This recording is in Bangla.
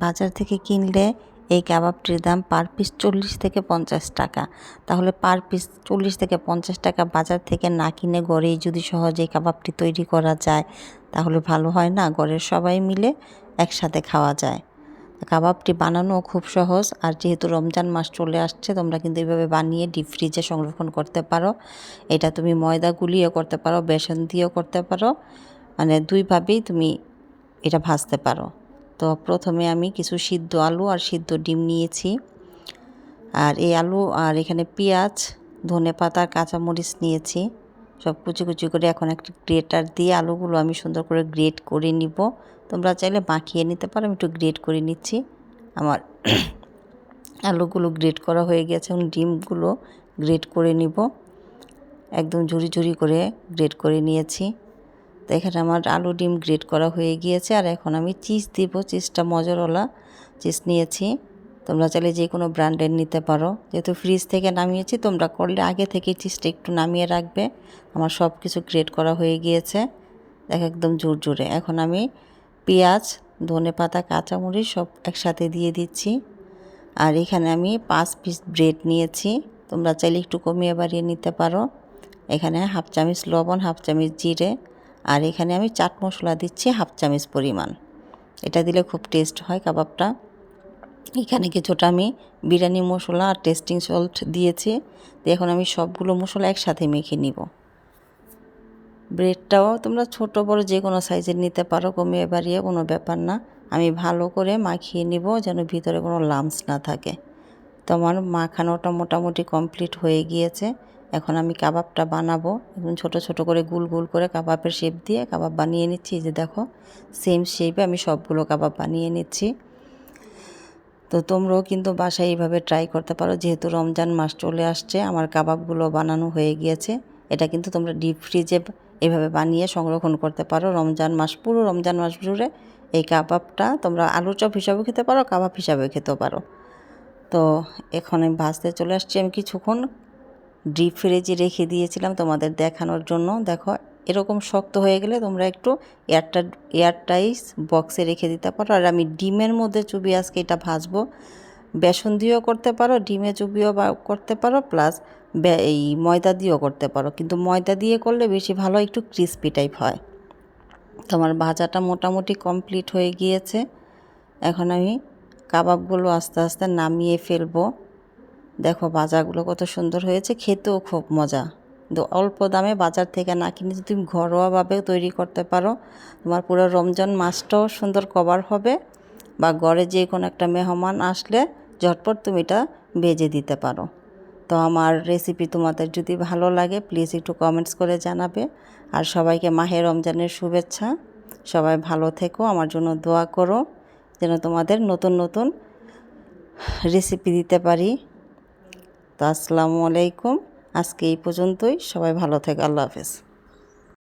বাজার থেকে কিনলে এই কাবাবটির দাম পার পিস 40 থেকে 50 টাকা। তাহলে পার পিস 40 থেকে 50 টাকা বাজার থেকে না কিনে ঘরেই যদি সহজে কাবাবটি তৈরি করা যায় তাহলে ভালো হয় না? ঘরের সবাই মিলে একসাথে খাওয়া যায়। কাবাবটি বানানো খুব সহজ, আর যেহেতু রমজান মাস চলে আসছে তোমরা কিন্তু এইভাবে বানিয়ে ডিপ ফ্রিজে সংরক্ষণ করতে পারো। এটা তুমি ময়দা গুলিয়েও করতে পারো, বেসন দিয়েও করতে পারো, মানে দুইভাবেই তুমি এটা ভাজতে পারো। তো প্রথমে আমি কিছু সিদ্ধ আলু আর সিদ্ধ ডিম নিয়েছি, আর এই আলু আর এখানে পেঁয়াজ, ধনেপাতা, কাঁচামরিচ নিয়েছি, সব কুচি কুচি করে এখন একটা গ্রেটার দিয়ে আলুগুলো আমি সুন্দর করে গ্রেট করে নিব। তোমরা চাইলে মাখিয়ে নিতে পারো, আমি একটু গ্রেট করে নিচ্ছি। আমার আলুগুলো গ্রেট করা হয়ে গেছে, এবং ডিমগুলো গ্রেট করে নিব, একদম ঝুরি ঝুরি করে গ্রেট করে নিয়েছি। তো এখানে আমার আলু ডিম গ্রেট করা হয়ে গিয়েছে, আর এখন আমি চিজ দিব। চিজটা মজরওয়ালা চিজ নিয়েছি, তোমরা চাইলে যে কোনো ব্র্যান্ডের নিতে পারো। যেহেতু ফ্রিজ থেকে নামিয়েছি, তোমরা করলে আগে থেকে চিজটা একটু নামিয়ে রাখবে। আমার সব কিছু গ্রেট করা হয়ে গিয়েছে, দেখো একদম ঝুরঝুরে। এখন আমি পেঁয়াজ, ধনেপাতা, কাঁচামরিচ সব একসাথে দিয়ে দিচ্ছি। আর এখানে আমি 5 পিস ব্রেড নিয়েছি, তোমরা চাইলে একটু কমিয়ে বাড়িয়ে নিতে পারো। এখানে হাফ চামচ লবণ, হাফ চামচ জিরে, আর এখানে আমি চাট মশলা দিচ্ছি হাফ চামচ পরিমাণ। এটা দিলে খুব টেস্ট হয় কাবাবটা। এখানে কিছুটা আমি বিরিয়ানি মশলা আর টেস্টিং সল্ট দিয়েছি। তো এখন আমি সবগুলো মশলা একসাথে মেখে নিব। ব্রেডটাও তোমরা ছোট বড় যে কোনো সাইজের নিতে পারো, কমিয়ে বাড়িয়ে কোনো ব্যাপার না। আমি ভালো করে মাখিয়ে নিব যেন ভিতরে কোনো লাম্পস না থাকে। তো আমার মাখানোটা মোটামুটি কমপ্লিট হয়ে গিয়েছে। এখন আমি কাবাবটা বানাবো। এখন ছোট ছোট করে গোল গোল করে কাবাবের শেপ দিয়ে কাবাব বানিয়ে নিচ্ছি। যে দেখো সেম শেপে আমি সবগুলো কাবাব বানিয়ে নিচ্ছি। তো তোমরাও কিন্তু বাসায় এইভাবে ট্রাই করতে পারো। যেহেতু রমজান মাস চলে আসছে, আমার কাবাবগুলো বানানো হয়ে গিয়েছে। এটা কিন্তু তোমরা ডিপ ফ্রিজে এভাবে বানিয়ে সংরক্ষণ করতে পারো রমজান মাস, পুরো রমজান মাস জুড়ে। এই কাবাবটা তোমরা আলুর চপ হিসাবেও খেতে পারো, কাবাব হিসাবেও খেতে পারো। তো এখন আমি ভাজতে চলে আসছি। আমি কিছুক্ষণ ডিপ ফ্রিজে রেখে দিয়েছিলাম তোমাদের দেখানোর জন্য। দেখো এরকম শক্ত হয়ে গেলে তোমরা একটু এয়ারটাইট বক্সে রেখে দিতে পারো। আর আমি ডিমের মধ্যে চুবিয়ে আজকে এটা ভাজবো। বেসন দিয়েও করতে পারো, ডিমে চুবিয়েও করতে পারো, প্লাস এই ময়দা দিয়েও করতে পারো। কিন্তু ময়দা দিয়ে করলে বেশি ভালো, একটু ক্রিস্পি টাইপ হয়। তোমার ভাজাটা মোটামুটি কমপ্লিট হয়ে গিয়েছে। এখন আমি কাবাবগুলো আস্তে আস্তে নামিয়ে ফেলবো। দেখো ভাজাগুলো কত সুন্দর হয়েছে, খেতেও খুব মজা। কিন্তু অল্প দামে বাজার থেকে না কিনে যদি তুমি ঘরোয়াভাবে তৈরি করতে পারো, তোমার পুরো রমজান মাসটাও সুন্দর কভার হবে। বা ঘরে যে কোনো একটা মেহমান আসলে ঝটপট তুমি এটা ভেজে দিতে পারো। তো আমার রেসিপি তোমাদের যদি ভালো লাগে প্লিজ একটু কমেন্টস করে জানাবে। আর সবাইকে মাহে রমজানের শুভেচ্ছা। সবাই ভালো থেকো, আমার জন্য দোয়া করো যেন তোমাদের নতুন নতুন রেসিপি দিতে পারি। তো আসসালামু আলাইকুম, আজকে এই পর্যন্তই। সবাই ভালো থেকো, আল্লাহ হাফেজ।